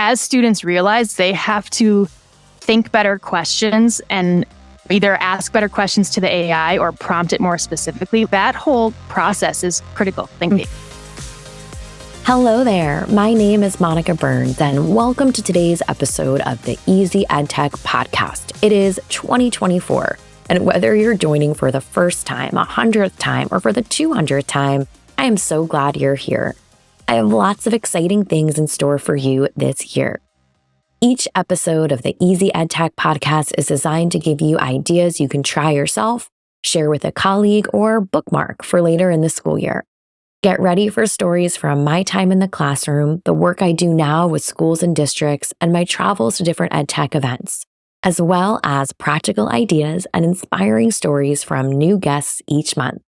as students realize they have to think better questions and either ask better questions to the AI or prompt it more specifically, that whole process is critical thinking. Hello there. My name is Monica Burns, and welcome to today's episode of the Easy EdTech podcast. It is 2024, and whether you're joining for the first time, 100th time, or for the 200th time, I am so glad you're here. I have lots of exciting things in store for you this year. Each episode of the Easy EdTech podcast is designed to give you ideas you can try yourself, share with a colleague, or bookmark for later in the school year. Get ready for stories from my time in the classroom, the work I do now with schools and districts, and my travels to different EdTech events, as well as practical ideas and inspiring stories from new guests each month.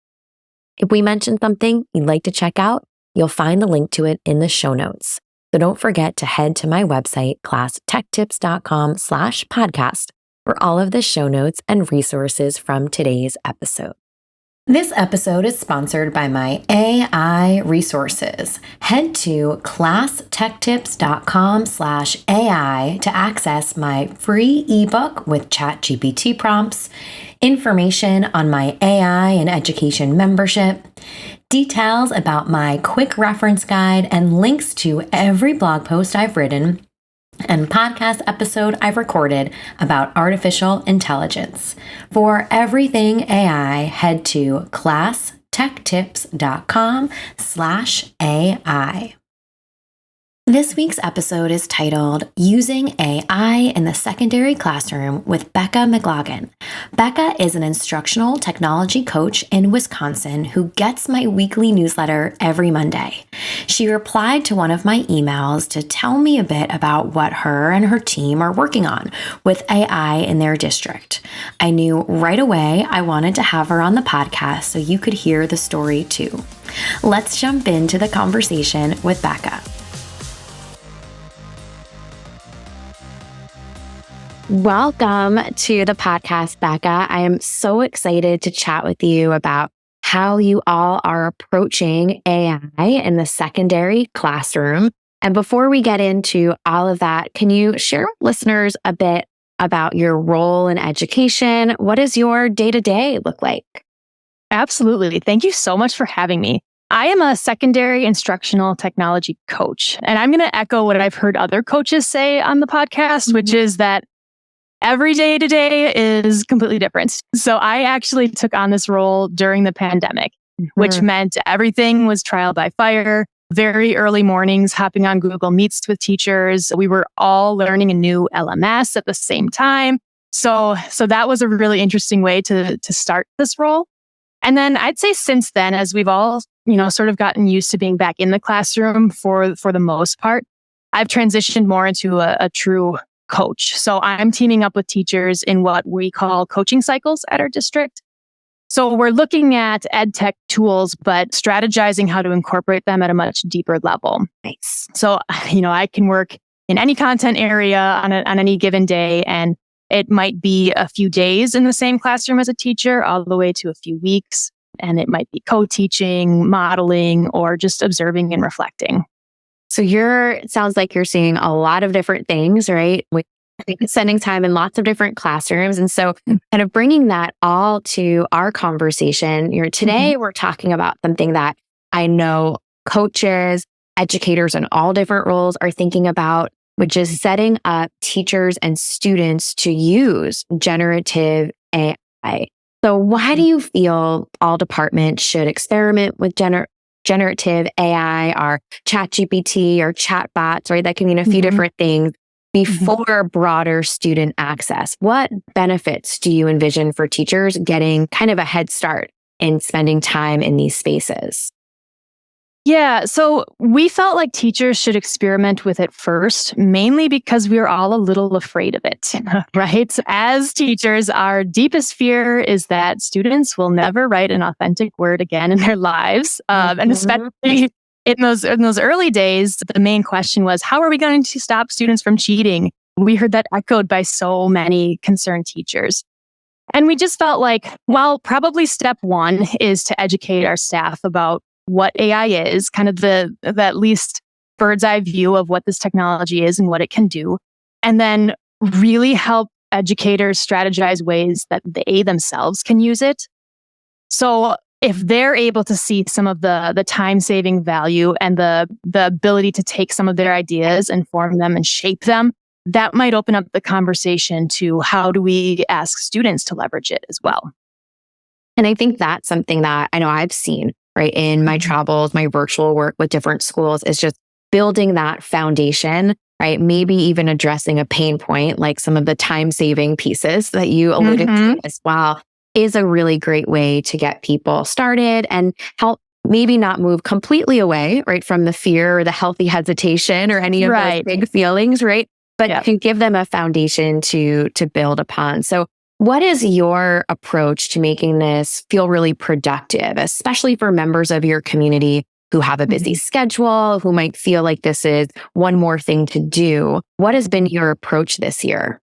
If we mention something you'd like to check out, you'll find the link to it in the show notes. So don't forget to head to my website, classtechtips.com/podcast, for all of the show notes and resources from today's episode. This episode is sponsored by my AI resources. Head to classtechtips.com/AI to access my free ebook with ChatGPT prompts, information on my AI and education membership, details about my quick reference guide, and links to every blog post I've written and podcast episode I've recorded about artificial intelligence. For everything AI, head to classtechtips.com/AI. This week's episode is titled Using AI in the Secondary Classroom with Becca McLagan. Becca is an instructional technology coach in Wisconsin who gets my weekly newsletter every Monday. She replied to one of my emails to tell me a bit about what her and her team are working on with AI in their district. I knew right away I wanted to have her on the podcast so you could hear the story too. Let's jump into the conversation with Becca. Welcome to the podcast, Becca. I am so excited to chat with you about how you all are approaching AI in the secondary classroom. And before we get into all of that, can you share with listeners a bit about your role in education? What does your day-to-day look like? Absolutely. Thank you so much for having me. I am a secondary instructional technology coach, and I'm going to echo what I've heard other coaches say on the podcast, which is that every day today is completely different. So I actually took on this role during the pandemic, which meant everything was trial by fire, very early mornings, hopping on Google Meets with teachers. We were all learning a new LMS at the same time. So that was a really interesting way to start this role. And then I'd say since then, as we've all, sort of gotten used to being back in the classroom for the most part, I've transitioned more into a true coach. So I'm teaming up with teachers in what we call coaching cycles at our district. So we're looking at EdTech tools, but strategizing how to incorporate them at a much deeper level. Nice. So, I can work in any content area on any given day, and it might be a few days in the same classroom as a teacher, all the way to a few weeks. And it might be co-teaching, modeling, or just observing and reflecting. So it sounds like you're seeing a lot of different things, right? Spending time in lots of different classrooms. And so kind of bringing that all to our conversation, today we're talking about something that I know coaches, educators in all different roles are thinking about, which is setting up teachers and students to use generative AI. So why do you feel all departments should experiment with generative AI or ChatGPT or chatbots, right? That can mean a few different things before broader student access. What benefits do you envision for teachers getting kind of a head start in spending time in these spaces? Yeah, so we felt like teachers should experiment with it first, mainly because we are all a little afraid of it, right? As teachers, our deepest fear is that students will never write an authentic word again in their lives. And especially in those early days, the main question was, how are we going to stop students from cheating? We heard that echoed by so many concerned teachers. And we just felt like, well, probably step one is to educate our staff about what AI is, kind of the at least bird's eye view of what this technology is and what it can do, and then really help educators strategize ways that they themselves can use it. So if they're able to see some of the time-saving value and the ability to take some of their ideas and form them and shape them, that might open up the conversation to how do we ask students to leverage it as well. And I think that's something that I know I've seen, right, in my travels, my virtual work with different schools, is just building that foundation, right? Maybe even addressing a pain point, like some of the time-saving pieces that you alluded to as well, is a really great way to get people started and help maybe not move completely away, right, from the fear or the healthy hesitation or any of those big feelings, right? But to give them a foundation to build upon. So what is your approach to making this feel really productive, especially for members of your community who have a busy schedule, who might feel like this is one more thing to do? What has been your approach this year?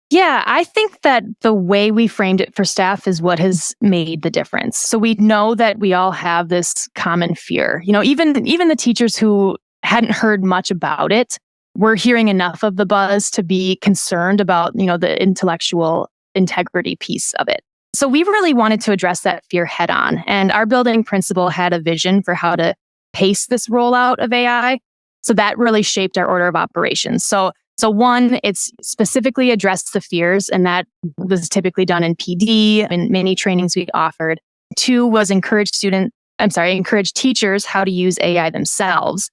Yeah, I think that the way we framed it for staff is what has made the difference. So we know that we all have this common fear. Even the teachers who hadn't heard much about it, we're hearing enough of the buzz to be concerned about, the intellectual integrity piece of it. So we really wanted to address that fear head on. And our building principal had a vision for how to pace this rollout of AI. So that really shaped our order of operations. So one, it's specifically addressed the fears, and that was typically done in PD and many trainings we offered. Two was encourage teachers how to use AI themselves.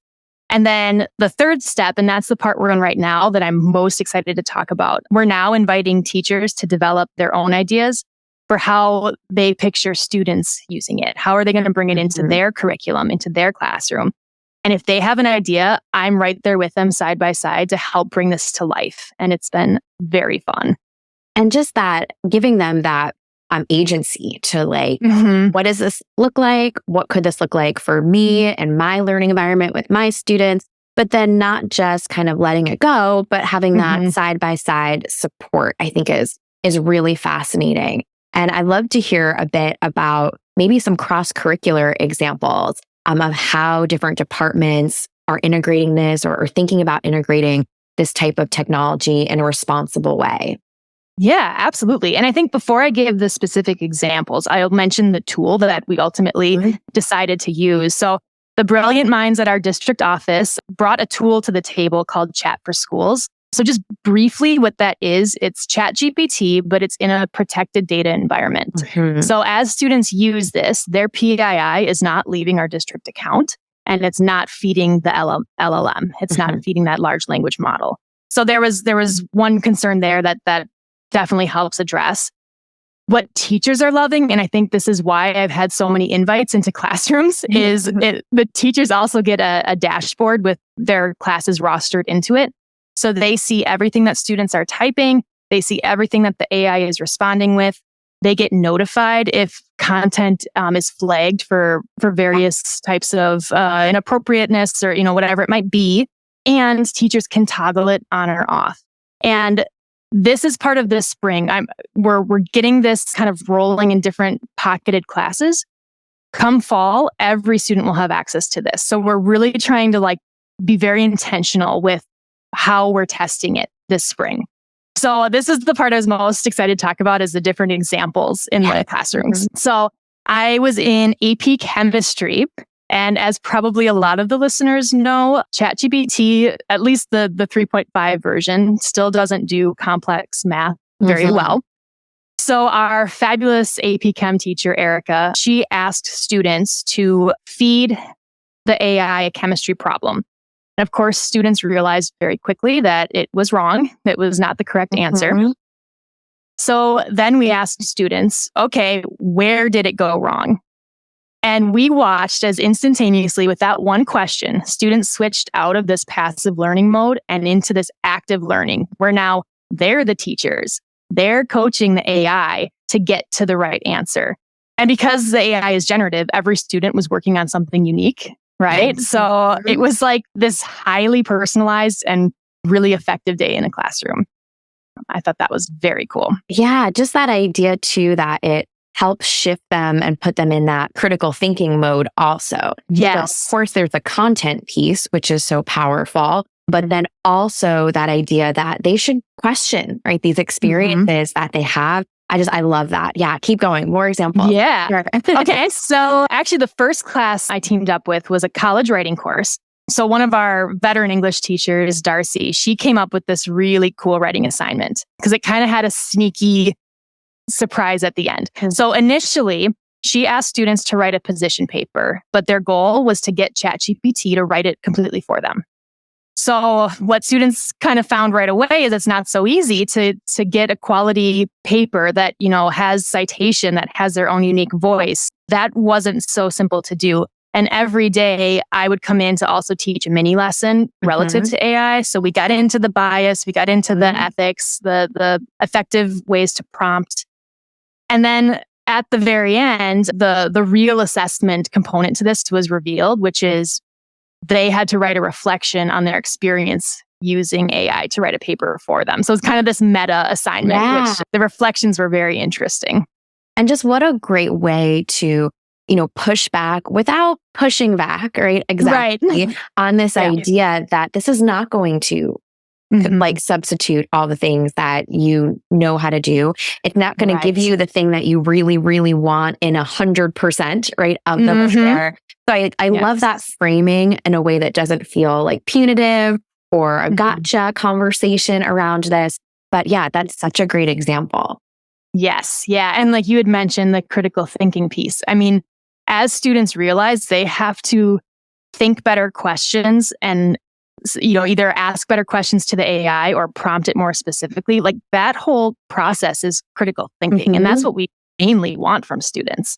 And then the third step, and that's the part we're in right now that I'm most excited to talk about. We're now inviting teachers to develop their own ideas for how they picture students using it. How are they going to bring it into their curriculum, into their classroom? And if they have an idea, I'm right there with them side by side to help bring this to life. And it's been very fun. And just that, giving them that agency to what does this look like? What could this look like for me and my learning environment with my students? But then not just kind of letting it go, but having that side by side support, I think is really fascinating. And I'd love to hear a bit about maybe some cross-curricular examples of how different departments are integrating this or thinking about integrating this type of technology in a responsible way. Yeah, absolutely. And I think before I give the specific examples, I'll mention the tool that we ultimately decided to use. So the brilliant minds at our district office brought a tool to the table called Chat for Schools. So just briefly what that is, it's ChatGPT, but it's in a protected data environment. So as students use this, their PII is not leaving our district account, and it's not feeding the LLM. It's not feeding that large language model. So there was one concern there that definitely helps address. What teachers are loving, and I think this is why I've had so many invites into classrooms, is the teachers also get a dashboard with their classes rostered into it. So they see everything that students are typing. They see everything that the AI is responding with. They get notified if content is flagged for various types of inappropriateness or whatever it might be. And teachers can toggle it on or off. And this is part of this spring. We're getting this kind of rolling in different pocketed classes. Come fall, every student will have access to this. So we're really trying to be very intentional with how we're testing it this spring. So this is the part I was most excited to talk about, is the different examples in the classrooms. So I was in AP Chemistry, and as probably a lot of the listeners know, ChatGPT, at least the 3.5 version, still doesn't do complex math very well. So our fabulous AP Chem teacher, Erica, she asked students to feed the AI a chemistry problem. And of course, students realized very quickly that it was wrong. It was not the correct answer. So then we asked students, okay, where did it go wrong? And we watched as instantaneously, with that one question, students switched out of this passive learning mode and into this active learning, where now they're the teachers. They're coaching the AI to get to the right answer. And because the AI is generative, every student was working on something unique, right? So it was like this highly personalized and really effective day in a classroom. I thought that was very cool. Yeah, just that idea too, that it help shift them and put them in that critical thinking mode also. Yes. So of course, there's the content piece, which is so powerful, but then also that idea that they should question, right, these experiences that they have. I love that. Yeah, keep going. More examples. Yeah. Sure. Okay. So actually, the first class I teamed up with was a college writing course. So one of our veteran English teachers, Darcy, she came up with this really cool writing assignment because it kind of had a sneaky surprise at the end. So initially, she asked students to write a position paper, but their goal was to get ChatGPT to write it completely for them. So what students kind of found right away is it's not so easy to get a quality paper that, has citation, that has their own unique voice. That wasn't so simple to do. And every day I would come in to also teach a mini lesson relative to AI. So we got into the bias, we got into the ethics, the effective ways to prompt. And then at the very end, the real assessment component to this was revealed, which is they had to write a reflection on their experience using AI to write a paper for them. So it's kind of this meta assignment, which the reflections were very interesting. And just what a great way to, push back without pushing back, right? Exactly. Right. On this idea that this is not going to substitute all the things that you know how to do. It's not going to give you the thing that you really, really want in 100%, right? Of the share. So I love that framing in a way that doesn't feel like punitive or a gotcha conversation around this. But yeah, that's such a great example. Yes. Yeah. And like you had mentioned, the critical thinking piece. I mean, as students realize they have to think better questions and either ask better questions to the AI or prompt it more specifically, like that whole process is critical thinking. And that's what we mainly want from students.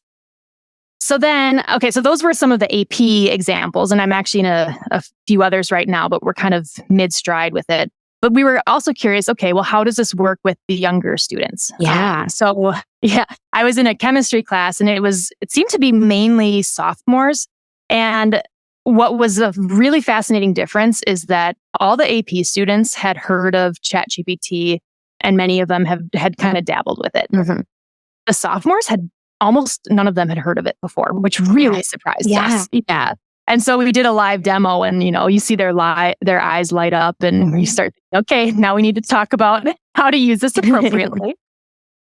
So then, so those were some of the AP examples, and I'm actually in a few others right now, but we're kind of mid-stride with it. But we were also curious, okay, well, how does this work with the younger students? Yeah. I was in a chemistry class and it seemed to be mainly sophomores. And what was a really fascinating difference is that all the AP students had heard of ChatGPT and many of them had kind of dabbled with it. The sophomores almost none of them had heard of it before, which really surprised us. Yeah. And so we did a live demo and, you see their eyes light up and you start, okay, now we need to talk about how to use this appropriately.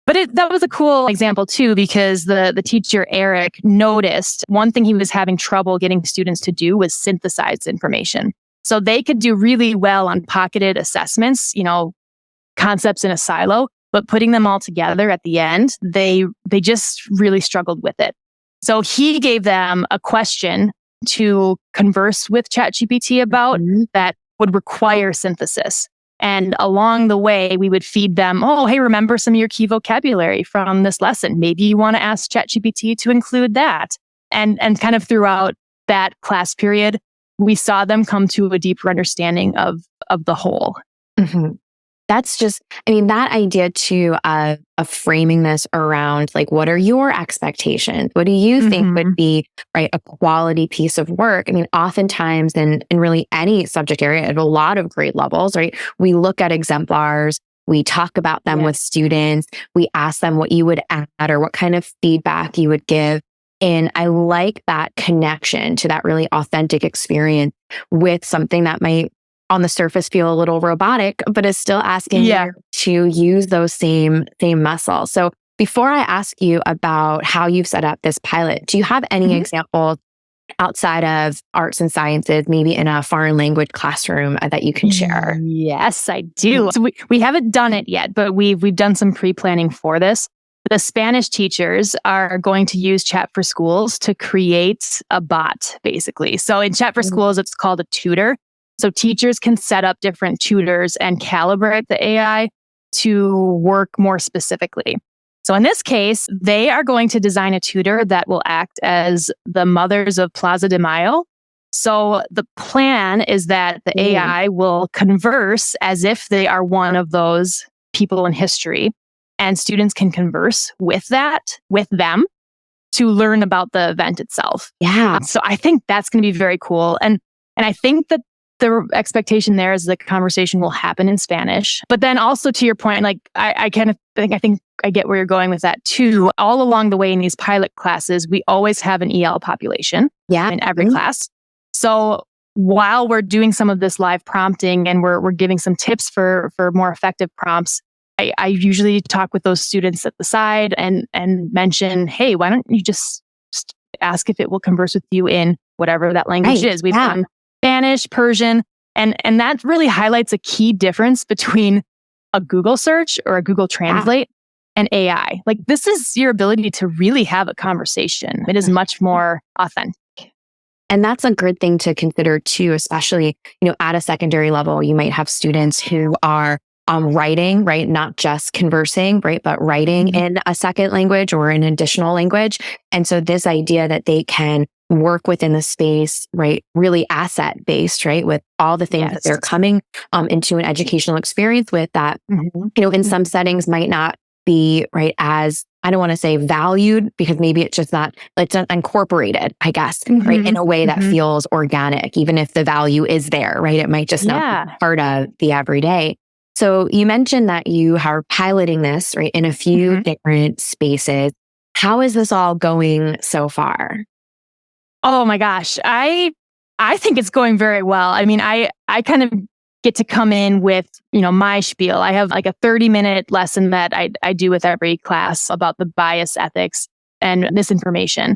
But that was a cool example too, because the teacher, Eric, noticed one thing he was having trouble getting students to do was synthesize information. So they could do really well on pocketed assessments, concepts in a silo, but putting them all together at the end, they just really struggled with it. So he gave them a question to converse with ChatGPT about that would require synthesis. And along the way, we would feed them, oh, hey, remember some of your key vocabulary from this lesson. Maybe you want to ask ChatGPT to include that. And kind of throughout that class period, we saw them come to a deeper understanding of the whole. That's just, that idea too of framing this around like, what are your expectations? What do you think would be, right, a quality piece of work? Oftentimes in really any subject area at a lot of grade levels, right, we look at exemplars, we talk about them with students, we ask them what you would add or what kind of feedback you would give. And I like that connection to that really authentic experience with something that might on the surface feel a little robotic, but is still asking you to use those same muscles. So before I ask you about how you've set up this pilot, do you have any examples outside of arts and sciences, maybe in a foreign language classroom that you can share? Yes, I do. So we haven't done it yet, but we've done some pre-planning for this. The Spanish teachers are going to use Chat for Schools to create a bot, basically. So in Chat for Schools, it's called a tutor. So teachers can set up different tutors and calibrate the AI to work more specifically. So in this case, they are going to design a tutor that will act as the mothers of Plaza de Mayo. So the plan is that the AI will converse as if they are one of those people in history, and students can converse with them to learn about the event itself. Yeah. So I think that's going to be very cool. And I think that the expectation there is the conversation will happen in Spanish. But then also to your point, like I kind of think I get where you're going with that too. All along the way in these pilot classes, we always have an EL population in every class. So while we're doing some of this live prompting and we're giving some tips for more effective prompts, I usually talk with those students at the side and mention, hey, why don't you just ask if it will converse with you in whatever that language is. We've done Spanish, Persian, and that really highlights a key difference between a Google search or a Google Translate and AI. Like, this is your ability to really have a conversation. It is much more authentic. And that's a good thing to consider too, especially, at a secondary level, you might have students who are writing, right? Not just conversing, right? But writing in a second language or an additional language. And so this idea that they can work within the space, right? Really asset based, right? With all the things that they're coming into an educational experience with that, in some settings might not be right as, I don't want to say valued, because maybe it's just not, it's not incorporated, I guess, right? In a way that feels organic, even if the value is there, right? It might just not be part of the everyday. So you mentioned that you are piloting this, right, in a few different spaces. How is this all going so far? Oh my gosh. I think it's going very well. I mean, I kind of get to come in with, my spiel. I have like a 30-minute lesson that I do with every class about the bias ethics and misinformation.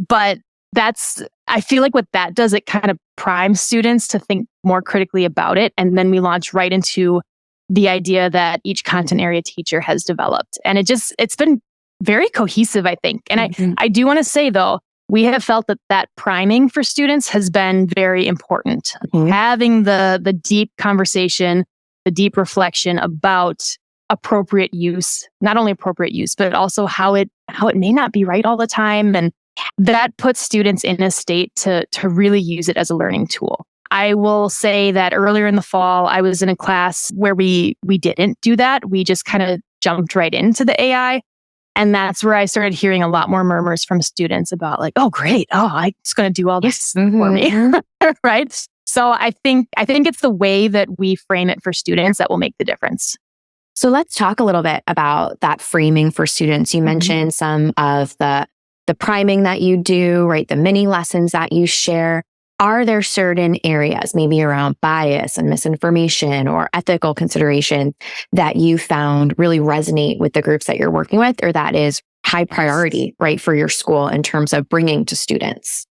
But I feel like what that does, it kind of primes students to think more critically about it. And then we launch right into the idea that each content area teacher has developed. And it's been very cohesive, I think. And I do want to say though, we have felt that priming for students has been very important. Having the deep conversation, the deep reflection about appropriate use, not only appropriate use, but also how it may not be right all the time. And that puts students in a state to really use it as a learning tool. I will say that earlier in the fall, I was in a class where we didn't do that. We just kind of jumped right into the AI. And that's where I started hearing a lot more murmurs from students about like, oh, great. Oh, it's going to do all this for me. Right. So I think it's the way that we frame it for students that will make the difference. So let's talk a little bit about that framing for students. You mentioned some of the priming that you do, right? The mini lessons that you share. Are there certain areas, maybe around bias and misinformation or ethical consideration, that you found really resonate with the groups that you're working with, or that is high priority, right, for your school in terms of bringing to students?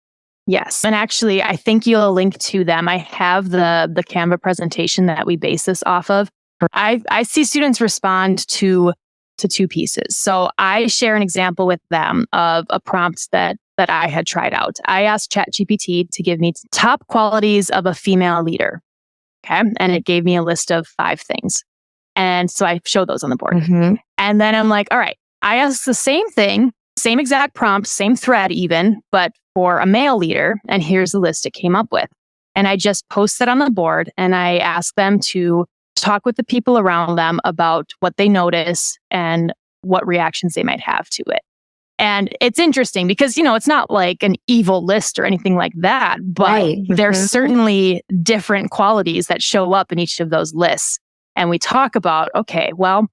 Yes. And actually, I think you'll link to them. I have the Canva presentation that we base this off of. I see students respond to two pieces. So I share an example with them of a prompt that I had tried out. I asked ChatGPT to give me top qualities of a female leader. Okay. And it gave me a list of 5 things. And so I showed those on the board. And then I'm like, all right, I asked the same thing, same exact prompt, same thread even, but for a male leader. And here's the list it came up with. And I just posted on the board and I asked them to talk with the people around them about what they notice and what reactions they might have to it. And it's interesting because, it's not like an evil list or anything like that, but there's certainly different qualities that show up in each of those lists. And we talk about, okay, well,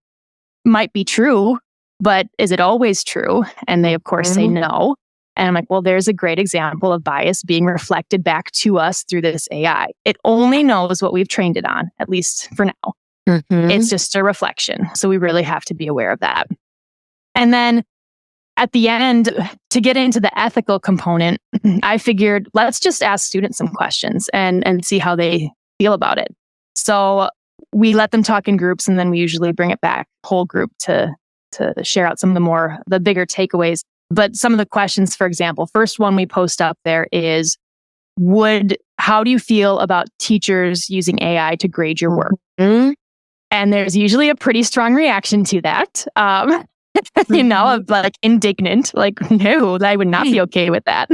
might be true, but is it always true? And they, of course, say no. And I'm like, well, there's a great example of bias being reflected back to us through this AI. It only knows what we've trained it on, at least for now. It's just a reflection. So we really have to be aware of that. And then at the end, to get into the ethical component, I figured let's just ask students some questions and see how they feel about it. So we let them talk in groups, and then we usually bring it back whole group to share out some of the bigger takeaways. But some of the questions, for example, first one we post up there is, how do you feel about teachers using AI to grade your work? And there's usually a pretty strong reaction to that. Of like indignant, like, no, I would not be okay with that.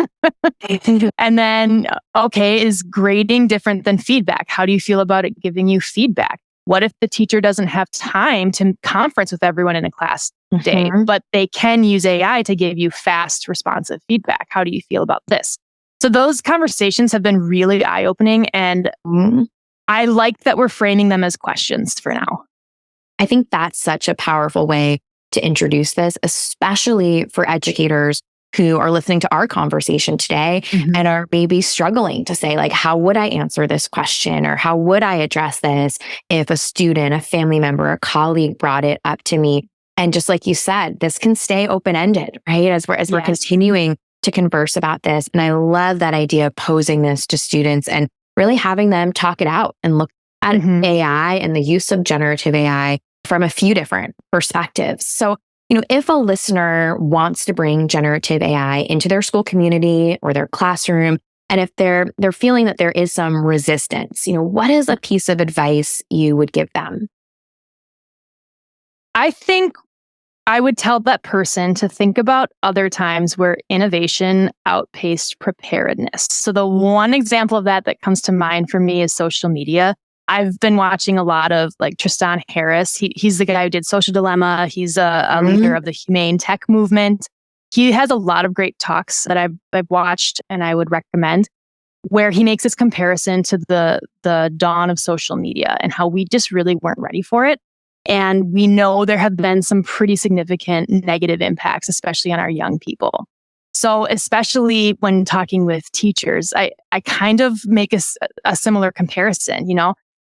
And then, okay, is grading different than feedback? How do you feel about it giving you feedback? What if the teacher doesn't have time to conference with everyone in a class day, but they can use AI to give you fast, responsive feedback? How do you feel about this? So those conversations have been really eye-opening, and I like that we're framing them as questions for now. I think that's such a powerful way to introduce this, especially for educators who are listening to our conversation today and are maybe struggling to say, like, how would I answer this question? Or how would I address this if a student, a family member, a colleague brought it up to me? And just like you said, this can stay open-ended, right? As we're continuing to converse about this. And I love that idea of posing this to students and really having them talk it out and look at AI and the use of generative AI from a few different perspectives. So, if a listener wants to bring generative AI into their school community or their classroom, and if they're feeling that there is some resistance, what is a piece of advice you would give them? I think I would tell that person to think about other times where innovation outpaced preparedness. So the one example of that comes to mind for me is social media. I've been watching a lot of like Tristan Harris. He's the guy who did Social Dilemma. He's a leader of the humane tech movement. He has a lot of great talks that I've watched and I would recommend, where he makes this comparison to the dawn of social media and how we just really weren't ready for it. And we know there have been some pretty significant negative impacts, especially on our young people. So especially when talking with teachers, I kind of make a similar comparison.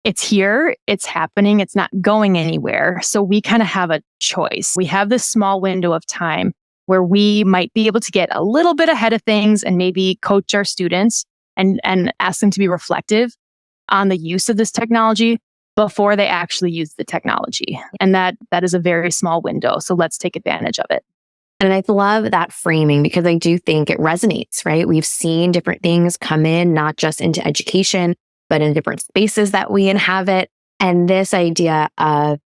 It's here, it's happening, it's not going anywhere. So we kind of have a choice. We have this small window of time where we might be able to get a little bit ahead of things and maybe coach our students and ask them to be reflective on the use of this technology before they actually use the technology. And that is a very small window. So let's take advantage of it. And I love that framing because I do think it resonates, right? We've seen different things come in, not just into education, but in different spaces that we inhabit. And this idea of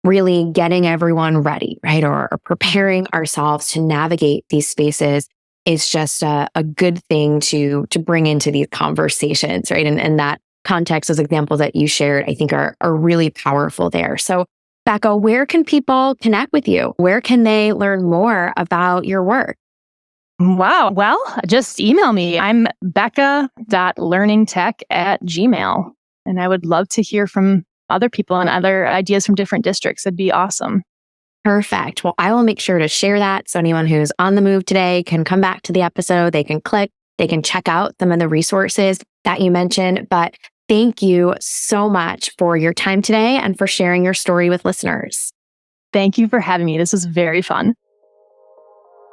really getting everyone ready, right? Or preparing ourselves to navigate these spaces is just a good thing to bring into these conversations, right? And that context, those examples that you shared, I think are really powerful there. So Becca, where can people connect with you? Where can they learn more about your work? Wow. Well, just email me. I'm becca.learningtech@gmail.com. And I would love to hear from other people and other ideas from different districts. It'd be awesome. Perfect. Well, I will make sure to share that so anyone who's on the move today can come back to the episode. They can click, they can check out some of the resources that you mentioned. But thank you so much for your time today and for sharing your story with listeners. Thank you for having me. This was very fun.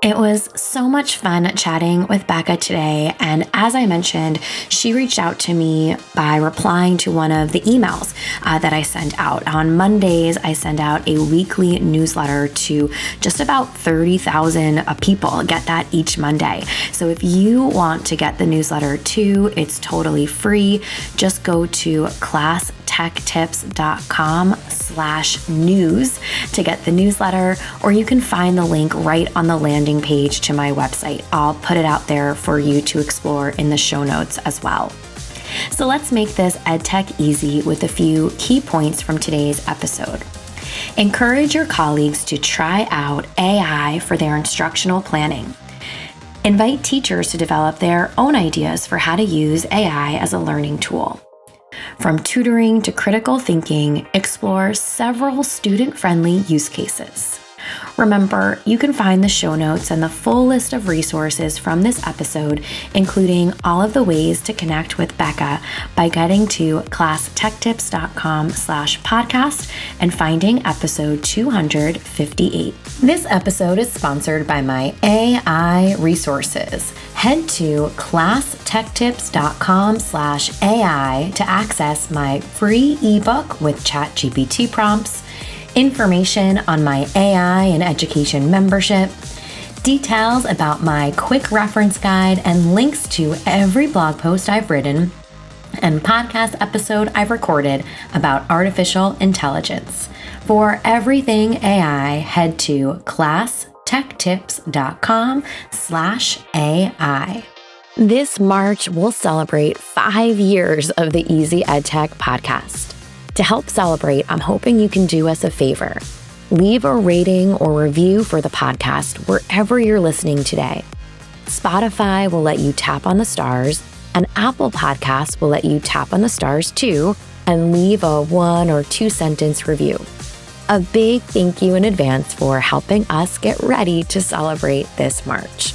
It was so much fun chatting with Becca today. And as I mentioned, she reached out to me by replying to one of the emails that I send out. On Mondays, I send out a weekly newsletter to just about 30,000 people. Get that each Monday. So if you want to get the newsletter too, it's totally free. Just go to classtechtips.com/news to get the newsletter, or you can find the link right on the landing page to my website. I'll put it out there for you to explore in the show notes as well. So let's make this EdTech easy with a few key points from today's episode. Encourage your colleagues to try out AI for their instructional planning. Invite teachers to develop their own ideas for how to use AI as a learning tool. From tutoring to critical thinking, explore several student-friendly use cases. Remember, you can find the show notes and the full list of resources from this episode, including all of the ways to connect with Becca, by getting to classtechtips.com/podcast and finding episode 258. This episode is sponsored by my AI resources. Head to classtechtips.com/AI to access my free ebook with ChatGPT prompts, information on my AI and education membership, details about my quick reference guide, and links to every blog post I've written and podcast episode I've recorded about artificial intelligence. For everything AI, head to classtechtips.com/AI. This March, we'll celebrate 5 years of the Easy EdTech podcast. To help celebrate, I'm hoping you can do us a favor. Leave a rating or review for the podcast wherever you're listening today. Spotify will let you tap on the stars, and Apple Podcasts will let you tap on the stars too and leave a 1 or 2 sentence review. A big thank you in advance for helping us get ready to celebrate this March.